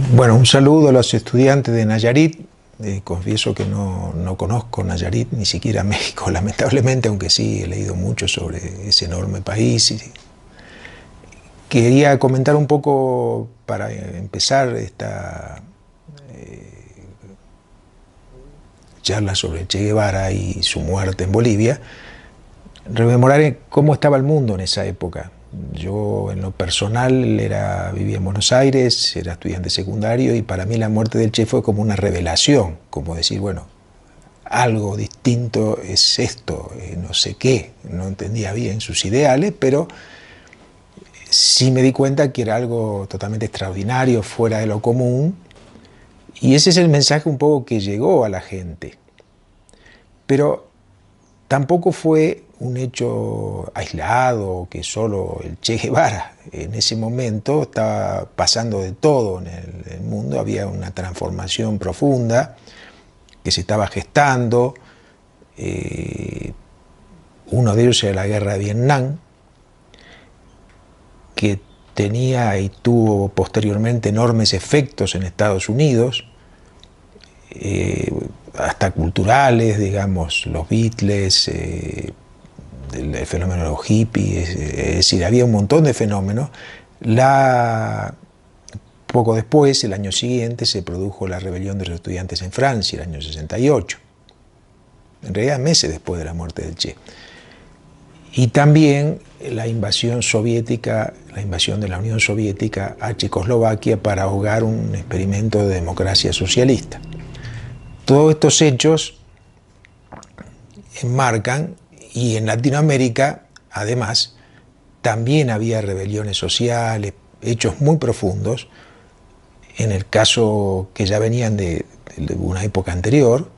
Bueno, un saludo a los estudiantes de Nayarit. Confieso que no conozco Nayarit, ni siquiera México, lamentablemente, aunque sí he leído mucho sobre ese enorme país. Quería comentar un poco, para empezar esta charla sobre Che Guevara y su muerte en Bolivia, rememorar cómo estaba el mundo en esa época. Yo, en lo personal, vivía en Buenos Aires, era estudiante secundario, y para mí la muerte del Che fue como una revelación, como decir, bueno, algo distinto es esto, no sé qué, no entendía bien sus ideales, pero sí me di cuenta que era algo totalmente extraordinario, fuera de lo común, y ese es el mensaje un poco que llegó a la gente. Pero tampoco fue un hecho aislado, que solo el Che Guevara. En ese momento estaba pasando de todo en el mundo, había una transformación profunda que se estaba gestando. Uno de ellos era la guerra de Vietnam, que tenía y tuvo posteriormente enormes efectos en Estados Unidos, hasta culturales, digamos, los Beatles, el fenómeno de los hippies, es decir, había un montón de fenómenos. Poco después, el año siguiente, se produjo la rebelión de los estudiantes en Francia, el año 68, en realidad meses después de la muerte del Che. Y también la invasión soviética, la invasión de la Unión Soviética a Checoslovaquia para ahogar un experimento de democracia socialista. Todos estos hechos enmarcan, y en Latinoamérica, además, también había rebeliones sociales, hechos muy profundos, en el caso que ya venían de una época anterior,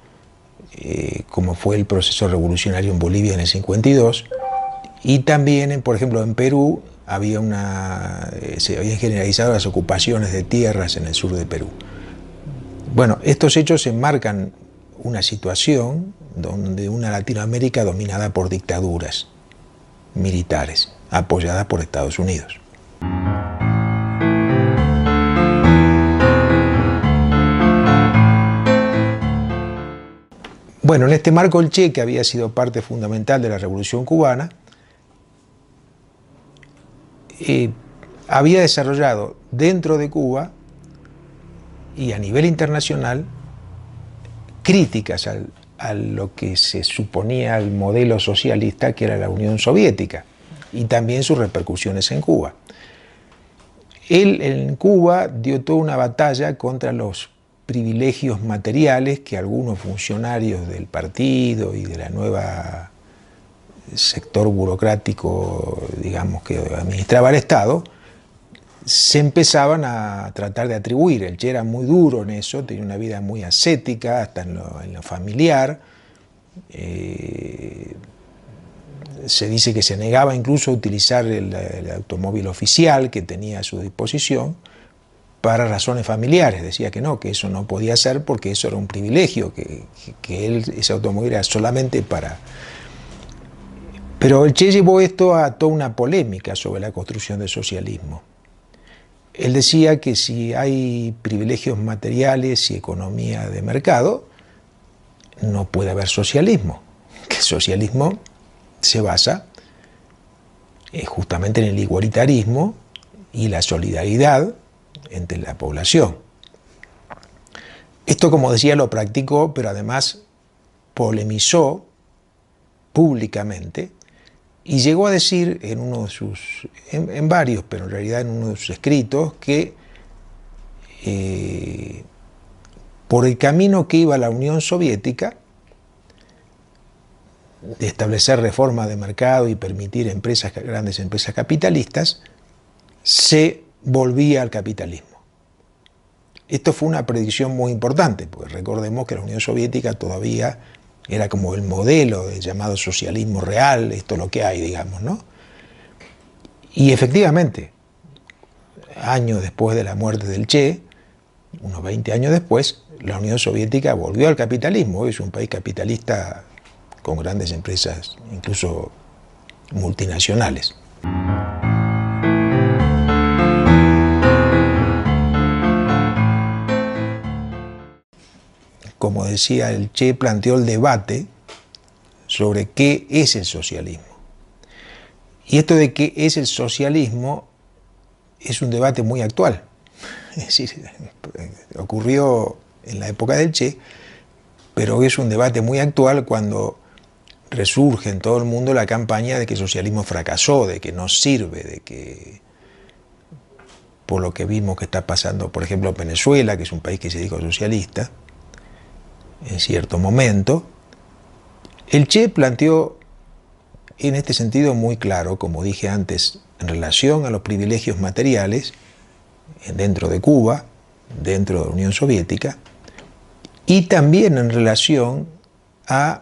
como fue el proceso revolucionario en Bolivia en el 52, y también, por ejemplo, en Perú se habían generalizado las ocupaciones de tierras en el sur de Perú. Bueno, estos hechos enmarcan una situación donde una Latinoamérica dominada por dictaduras militares, apoyadas por Estados Unidos. Bueno, en este marco el Che, que había sido parte fundamental de la Revolución Cubana, había desarrollado dentro de Cuba y a nivel internacional críticas a lo que se suponía el modelo socialista que era la Unión Soviética, y también sus repercusiones en Cuba. Él en Cuba dio toda una batalla contra los privilegios materiales que algunos funcionarios del partido y de la nueva sector burocrático, digamos, que administraba el Estado, se empezaban a tratar de atribuir. El Che era muy duro en eso, tenía una vida muy ascética, hasta en lo familiar. Se dice que se negaba incluso a utilizar el automóvil oficial que tenía a su disposición para razones familiares. Decía que no, que eso no podía ser porque eso era un privilegio, que ese automóvil era solamente para... Pero el Che llevó esto a toda una polémica sobre la construcción del socialismo. Él decía que si hay privilegios materiales y economía de mercado, no puede haber socialismo, que el socialismo se basa justamente en el igualitarismo y la solidaridad entre la población. Esto, como decía, lo practicó, pero además polemizó públicamente y llegó a decir en varios, pero en realidad en uno de sus escritos, que por el camino que iba la Unión Soviética, de establecer reformas de mercado y permitir grandes empresas capitalistas, se volvía al capitalismo. Esto fue una predicción muy importante, porque recordemos que la Unión Soviética todavía era como el modelo del llamado socialismo real, esto es lo que hay, digamos, ¿no? Y efectivamente, años después de la muerte del Che, unos 20 años después, la Unión Soviética volvió al capitalismo. Hoy es un país capitalista con grandes empresas, incluso multinacionales. como decía el Che, planteó el debate sobre qué es el socialismo. Y esto de qué es el socialismo es un debate muy actual. Es decir, ocurrió en la época del Che, pero es un debate muy actual cuando resurge en todo el mundo la campaña de que el socialismo fracasó, de que no sirve, de que, por lo que vimos que está pasando, por ejemplo, en Venezuela, que es un país que se dijo socialista, en cierto momento, el Che planteó en este sentido muy claro, como dije antes, en relación a los privilegios materiales dentro de Cuba, dentro de la Unión Soviética, y también en relación a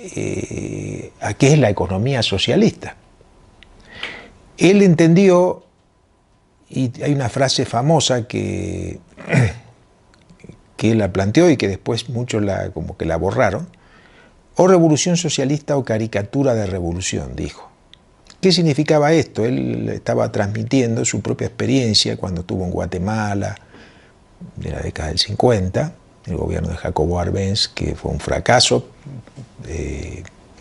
qué es la economía socialista. Él entendió, y hay una frase famosa que él la planteó y que después muchos como que la borraron: o revolución socialista o caricatura de revolución, dijo. ¿Qué significaba esto? Él estaba transmitiendo su propia experiencia cuando estuvo en Guatemala, de la década del 50, el gobierno de Jacobo Arbenz, que fue un fracaso,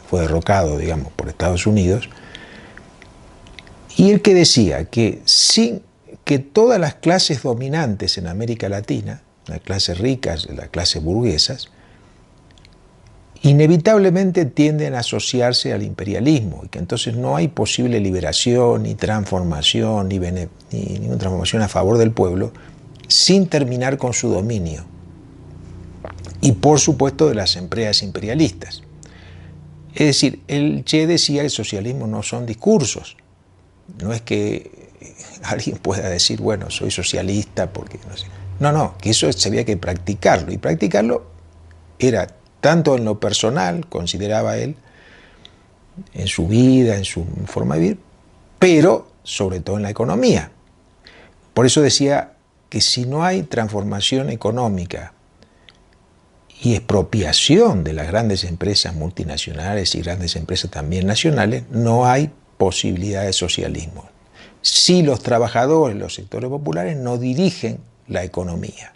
fue derrocado, digamos, por Estados Unidos, y él que decía que todas las clases dominantes en América Latina, las clases ricas, las clases burguesas, inevitablemente tienden a asociarse al imperialismo y que entonces no hay posible liberación, ni transformación, ni ninguna transformación a favor del pueblo sin terminar con su dominio. Y por supuesto de las empresas imperialistas. Es decir, el Che decía que el socialismo no son discursos. No es que alguien pueda decir, bueno, soy socialista porque no sé. No, que eso se había que practicarlo. Y practicarlo era tanto en lo personal, consideraba él, en su vida, en su forma de vivir, pero sobre todo en la economía. Por eso decía que si no hay transformación económica y expropiación de las grandes empresas multinacionales y grandes empresas también nacionales, no hay posibilidad de socialismo. Si los trabajadores, los sectores populares no dirigen la economía.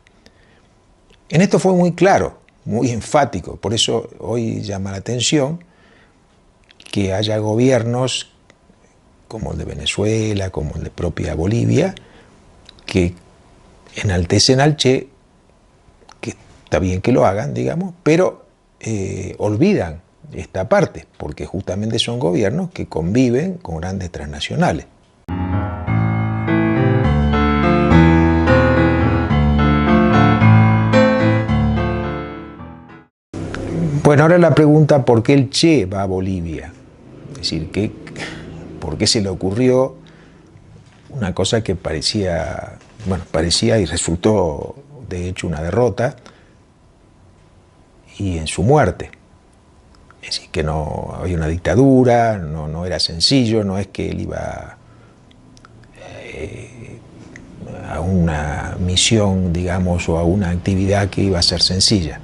En esto fue muy claro, muy enfático, por eso hoy llama la atención que haya gobiernos como el de Venezuela, como el de propia Bolivia, que enaltecen al Che, que está bien que lo hagan, digamos, pero olvidan esta parte, porque justamente son gobiernos que conviven con grandes transnacionales. Bueno, ahora la pregunta, ¿por qué el Che va a Bolivia? Es decir, ¿por qué se le ocurrió una cosa que parecía y resultó de hecho una derrota, y en su muerte? Es decir, que no había una dictadura, no era sencillo, no es que él iba a una misión, digamos, o a una actividad que iba a ser sencilla.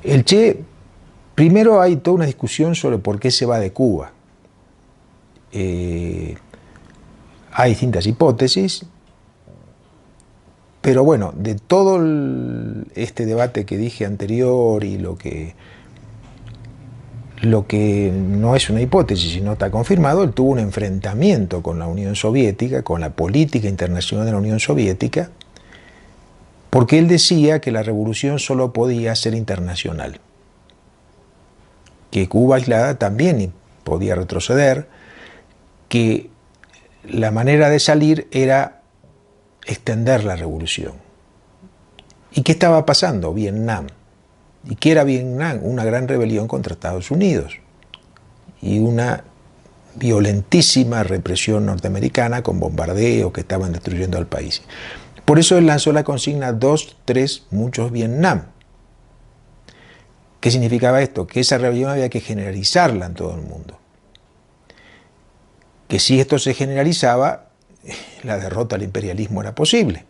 El Che, primero hay toda una discusión sobre por qué se va de Cuba. Hay distintas hipótesis, pero bueno, de todo este debate que dije anterior y lo que no es una hipótesis, sino está confirmado, él tuvo un enfrentamiento con la Unión Soviética, con la política internacional de la Unión Soviética, porque él decía que la revolución solo podía ser internacional, que Cuba aislada también podía retroceder, que la manera de salir era extender la revolución. ¿Y qué estaba pasando? Vietnam. ¿Y qué era Vietnam? Una gran rebelión contra Estados Unidos y una violentísima represión norteamericana con bombardeos que estaban destruyendo al país. Por eso él lanzó la consigna 2, 3, muchos Vietnam. ¿Qué significaba esto? Que esa rebelión había que generalizarla en todo el mundo. Que si esto se generalizaba, la derrota al imperialismo era posible.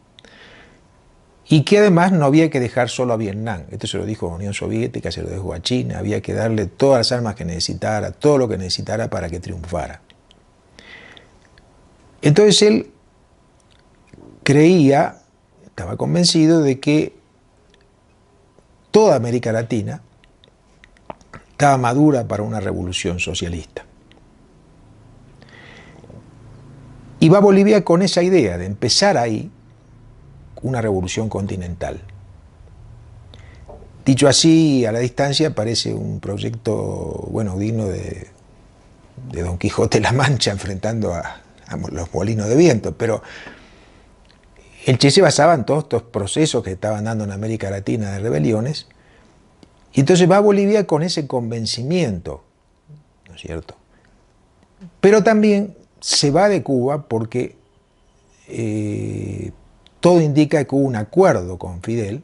Y que además no había que dejar solo a Vietnam. Esto se lo dijo a la Unión Soviética, se lo dijo a China. Había que darle todas las armas que necesitara, todo lo que necesitara para que triunfara. Entonces él creía, estaba convencido de que toda América Latina estaba madura para una revolución socialista. Y va Bolivia con esa idea de empezar ahí una revolución continental. Dicho así, a la distancia parece un proyecto, bueno, digno de Don Quijote de la Mancha enfrentando a los molinos de viento, pero el Che se basaba en todos estos procesos que estaban dando en América Latina de rebeliones, y entonces va a Bolivia con ese convencimiento, ¿no es cierto? Pero también se va de Cuba porque todo indica que hubo un acuerdo con Fidel,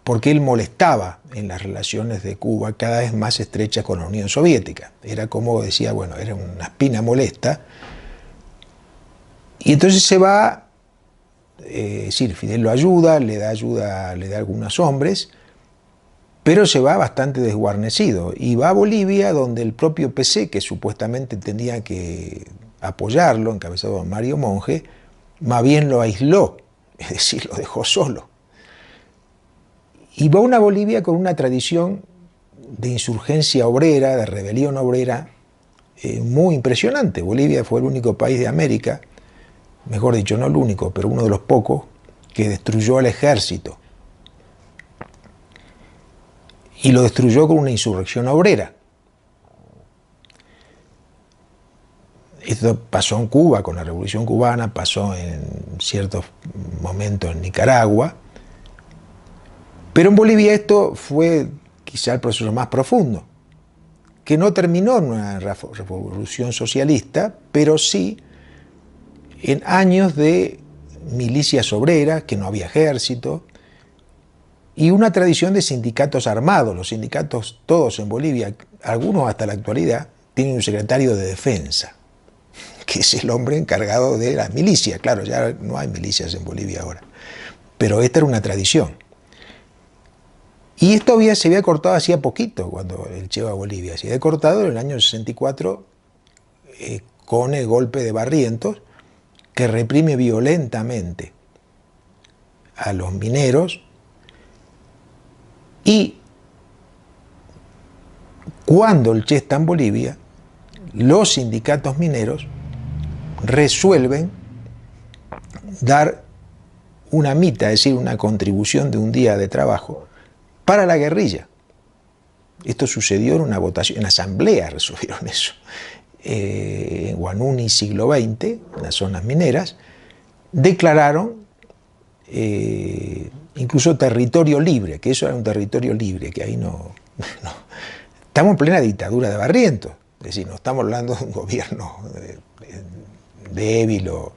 porque él molestaba en las relaciones de Cuba cada vez más estrechas con la Unión Soviética. Era como decía, bueno, era una espina molesta. Y entonces se va, es decir, Fidel lo ayuda, le da algunos hombres, pero se va bastante desguarnecido. Y va a Bolivia, donde el propio PC, que supuestamente tenía que apoyarlo, encabezado por Mario Monge, más bien lo aisló, es decir, lo dejó solo. Y va a una Bolivia con una tradición de insurgencia obrera, de rebelión obrera, muy impresionante. Bolivia fue el único país de América, mejor dicho, no el único, pero uno de los pocos, que destruyó al ejército. Y lo destruyó con una insurrección obrera. Esto pasó en Cuba, con la Revolución Cubana, pasó en ciertos momentos en Nicaragua, pero en Bolivia esto fue quizá el proceso más profundo, que no terminó en una revolución socialista, pero sí en años de milicias obreras, que no había ejército, y una tradición de sindicatos armados. Los sindicatos todos en Bolivia, algunos hasta la actualidad, tienen un secretario de defensa, que es el hombre encargado de las milicias. Claro, ya no hay milicias en Bolivia ahora, pero esta era una tradición. Y esto se había cortado hacía poquito, cuando el Che va a Bolivia. Se había cortado en el año 64 con el golpe de Barrientos, que reprime violentamente a los mineros. Y cuando el Che está en Bolivia, los sindicatos mineros resuelven dar una mita, es decir, una contribución de un día de trabajo, para la guerrilla. Esto sucedió en una votación, en asamblea resolvieron eso. En Huanuni, siglo XX, en las zonas mineras, declararon incluso territorio libre, que eso era un territorio libre, que ahí no. Estamos en plena dictadura de Barrientos, es decir, no estamos hablando de un gobierno débil o...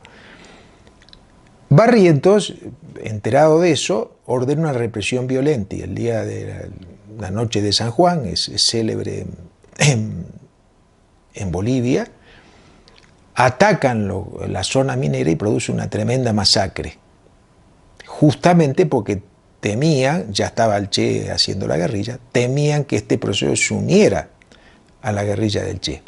Barrientos, enterado de eso, ordena una represión violenta, y el día de la noche de San Juan es célebre en Bolivia, atacan la zona minera y produce una tremenda masacre, justamente porque temían, ya estaba el Che haciendo la guerrilla, temían que este proceso se uniera a la guerrilla del Che.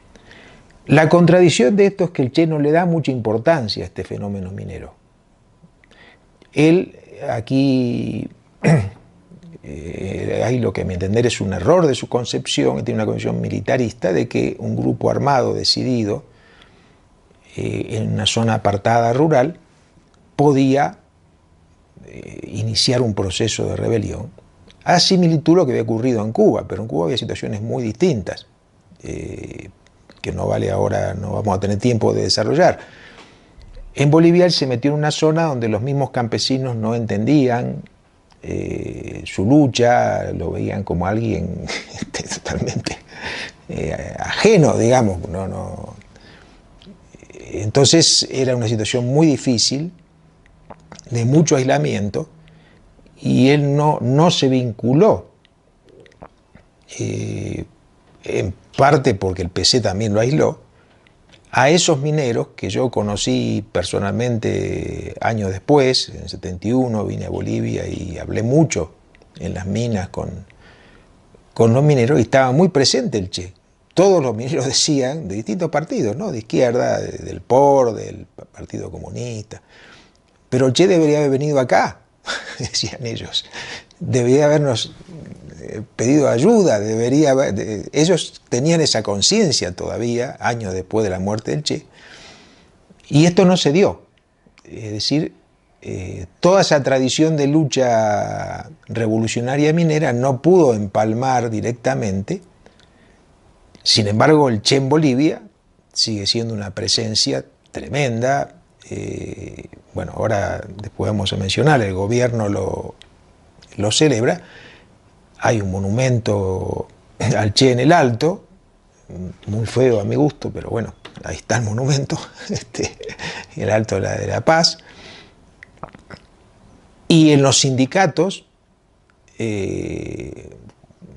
La contradicción de esto es que el Che no le da mucha importancia a este fenómeno minero. Él aquí, hay lo que a mi entender es un error de su concepción, tiene una concepción militarista de que un grupo armado decidido en una zona apartada rural podía iniciar un proceso de rebelión, a similitud lo que había ocurrido en Cuba, pero en Cuba había situaciones muy distintas, que no vale ahora, no vamos a tener tiempo de desarrollar. En Bolivia él se metió en una zona donde los mismos campesinos no entendían su lucha, lo veían como alguien totalmente ajeno, digamos. Entonces era una situación muy difícil, de mucho aislamiento, y él no se vinculó, en parte porque el PC también lo aisló, a esos mineros que yo conocí personalmente años después. En el 71 vine a Bolivia y hablé mucho en las minas con los mineros, y estaba muy presente el Che. Todos los mineros decían, de distintos partidos, ¿no? De izquierda, del POR, del Partido Comunista, pero el Che debería haber venido acá, decían ellos. debería habernos pedido ayuda, ellos tenían esa conciencia todavía, años después de la muerte del Che, y esto no se dio. Es decir, toda esa tradición de lucha revolucionaria minera no pudo empalmar directamente. Sin embargo, el Che en Bolivia sigue siendo una presencia tremenda. Bueno, ahora después vamos a mencionar, el gobierno lo celebra. Hay un monumento al Che en el Alto, muy feo a mi gusto, pero bueno, ahí está el monumento, el Alto de la Paz. Y en los sindicatos,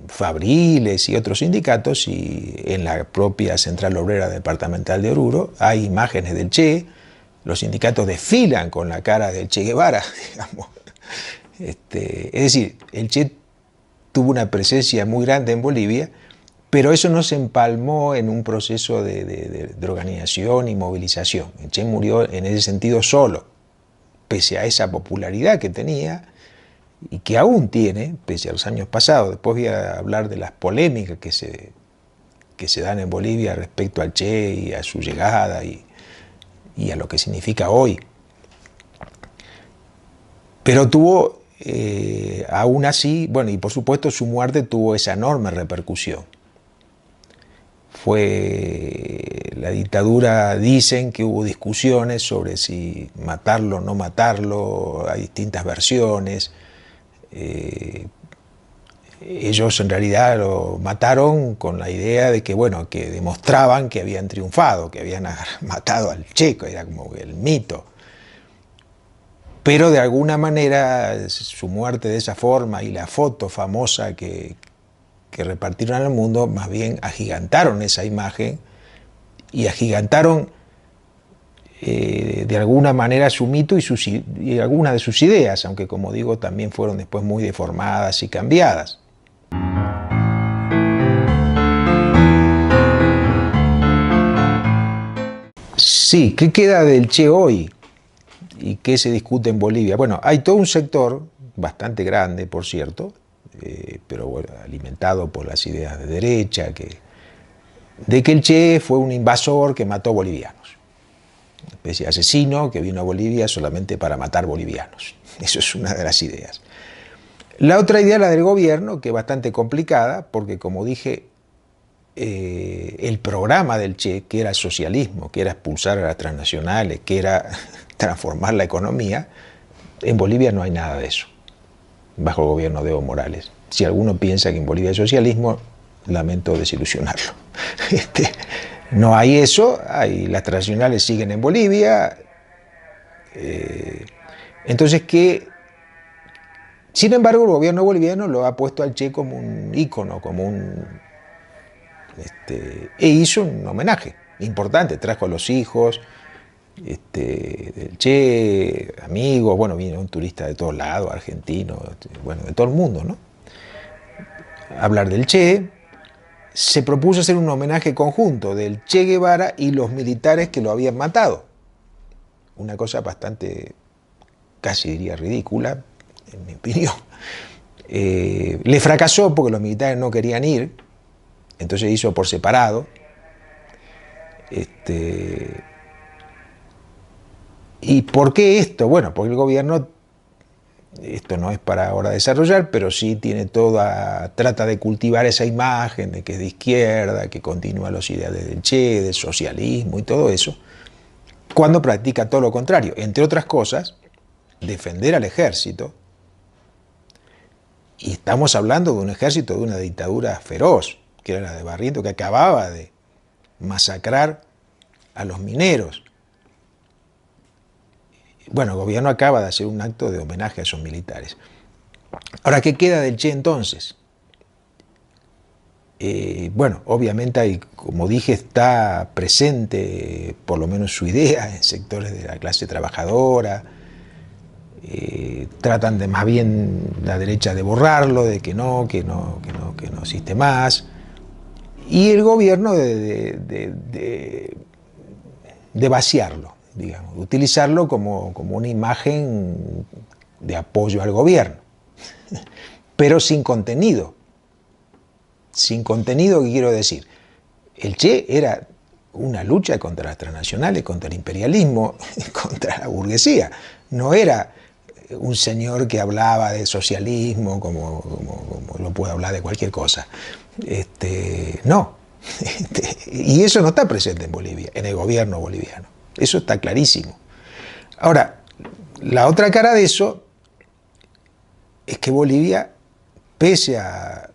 fabriles y otros sindicatos, y en la propia Central Obrera Departamental de Oruro, hay imágenes del Che. Los sindicatos desfilan con la cara del Che Guevara, digamos. Es decir, el Che tuvo una presencia muy grande en Bolivia, pero eso no se empalmó en un proceso de organización y movilización. El Che murió en ese sentido solo, pese a esa popularidad que tenía y que aún tiene, pese a los años pasados. Después voy a hablar de las polémicas que se dan en Bolivia respecto al Che y a su llegada y a lo que significa hoy. Pero tuvo, aún así, bueno, y por supuesto su muerte tuvo esa enorme repercusión. La dictadura, dicen que hubo discusiones sobre si matarlo o no matarlo, hay distintas versiones. Ellos en realidad lo mataron con la idea de que, bueno, que demostraban que habían triunfado, que habían matado al Che, era como el mito. Pero de alguna manera su muerte de esa forma y la foto famosa que repartieron al mundo, más bien agigantaron esa imagen y agigantaron de alguna manera su mito y algunas de sus ideas, aunque como digo también fueron después muy deformadas y cambiadas. Sí, ¿qué queda del Che hoy? ¿Y qué se discute en Bolivia? Bueno, hay todo un sector, bastante grande por cierto, pero bueno, alimentado por las ideas de derecha, de que el Che fue un invasor que mató bolivianos, una especie de asesino que vino a Bolivia solamente para matar bolivianos. Eso es una de las ideas. La otra idea, la del gobierno, que es bastante complicada, porque como dije, el programa del Che, que era el socialismo, que era expulsar a las transnacionales, que era transformar la economía, en Bolivia no hay nada de eso, bajo el gobierno de Evo Morales. Si alguno piensa que en Bolivia hay socialismo, lamento desilusionarlo. No hay eso, las transnacionales siguen en Bolivia. Entonces, sin embargo, el gobierno boliviano lo ha puesto al Che como un ícono, e hizo un homenaje importante, trajo a los hijos del Che, amigos, bueno, vino un turista de todos lados, argentino, bueno, de todo el mundo, ¿no? Hablar del Che. Se propuso hacer un homenaje conjunto del Che Guevara y los militares que lo habían matado. Una cosa bastante, casi diría ridícula, en mi opinión. Le fracasó porque los militares no querían ir, entonces hizo por separado. ¿Y por qué esto? Bueno, porque el gobierno, esto no es para ahora desarrollar, pero sí trata de cultivar esa imagen de que es de izquierda, que continúa los ideales del Che, del socialismo y todo eso, cuando practica todo lo contrario. Entre otras cosas, defender al ejército. Y estamos hablando de un ejército de una dictadura feroz, que era la de Barrientos, que acababa de masacrar a los mineros. Bueno, el gobierno acaba de hacer un acto de homenaje a esos militares. Ahora, ¿qué queda del Che entonces? Bueno, obviamente como dije, está presente por lo menos su idea en sectores de la clase trabajadora. Tratan de más bien la derecha de borrarlo, de que no existe más. Y el gobierno de vaciarlo, digamos, utilizarlo como una imagen de apoyo al gobierno. pero sin contenido. Sin contenido, ¿qué quiero decir? El Che era una lucha contra las transnacionales, contra el imperialismo, contra la burguesía. No era un señor que hablaba de socialismo como lo puede hablar de cualquier cosa. No. Y eso no está presente en Bolivia, en el gobierno boliviano. Eso está clarísimo. Ahora, la otra cara de eso es que Bolivia, pese a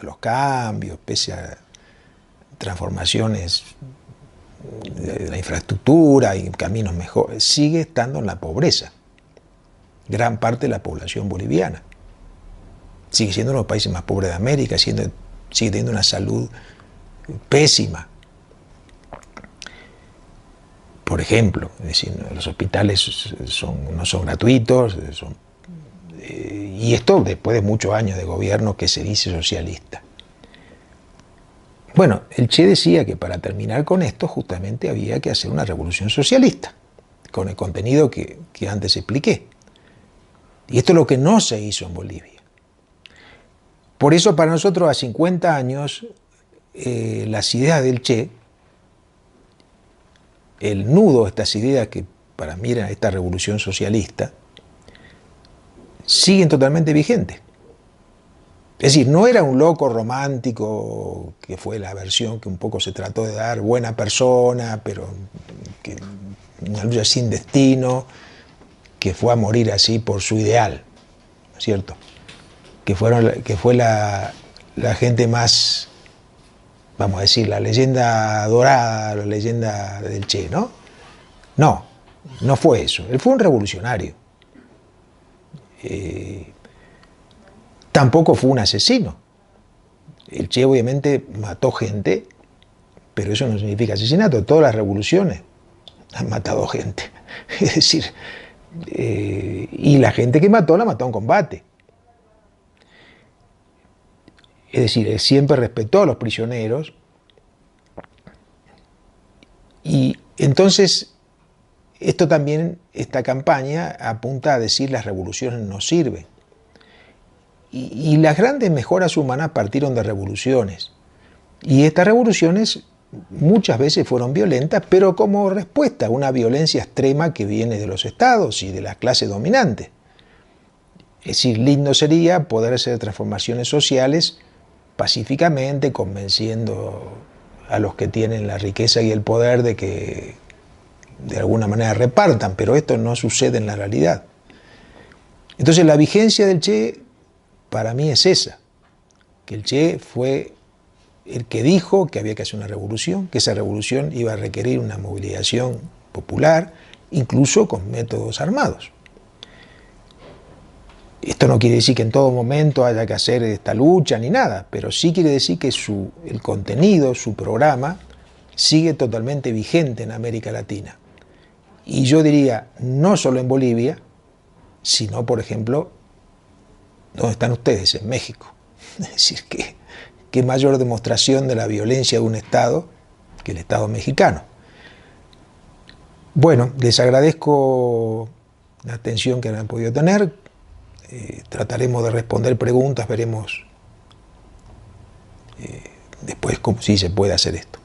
los cambios, pese a transformaciones de la infraestructura y caminos mejores, sigue estando en la pobreza. Gran parte de la población boliviana. Sigue siendo uno de los países más pobres de América, sigue teniendo una salud pésima. Por ejemplo, es decir, los hospitales no son gratuitos, y esto después de muchos años de gobierno que se dice socialista. Bueno, el Che decía que para terminar con esto justamente había que hacer una revolución socialista, con el contenido que antes expliqué. Y esto es lo que no se hizo en Bolivia. Por eso para nosotros a 50 años las ideas del Che, el nudo de estas ideas que para mí era esta revolución socialista, siguen totalmente vigentes. Es decir, no era un loco romántico, que fue la versión que un poco se trató de dar, buena persona, pero una lucha sin destino, que fue a morir así por su ideal, ¿no es cierto? Que fue la gente más, vamos a decir, la leyenda dorada, la leyenda del Che, ¿no? No, no fue eso. Él fue un revolucionario. Tampoco fue un asesino. El Che obviamente mató gente, pero eso no significa asesinato. Todas las revoluciones han matado gente. Es decir, y la gente que mató, la mató en combate. Es decir, él siempre respetó a los prisioneros. Y entonces, esto también, esta campaña apunta a decir las revoluciones no sirven. Y las grandes mejoras humanas partieron de revoluciones. Y estas revoluciones muchas veces fueron violentas, pero como respuesta a una violencia extrema que viene de los estados y de las clases dominantes. Es decir, lindo sería poder hacer transformaciones sociales pacíficamente, convenciendo a los que tienen la riqueza y el poder de que de alguna manera repartan, pero esto no sucede en la realidad. Entonces la vigencia del Che para mí es esa, que el Che fue el que dijo que había que hacer una revolución, que esa revolución iba a requerir una movilización popular, incluso con métodos armados. Esto no quiere decir que en todo momento haya que hacer esta lucha ni nada, pero sí quiere decir que el contenido, su programa, sigue totalmente vigente en América Latina. Y yo diría, no solo en Bolivia, sino, por ejemplo, ¿dónde están ustedes? En México. Es decir, qué mayor demostración de la violencia de un Estado que el Estado mexicano. Bueno, les agradezco la atención que han podido tener. Trataremos de responder preguntas, veremos después si se puede hacer esto.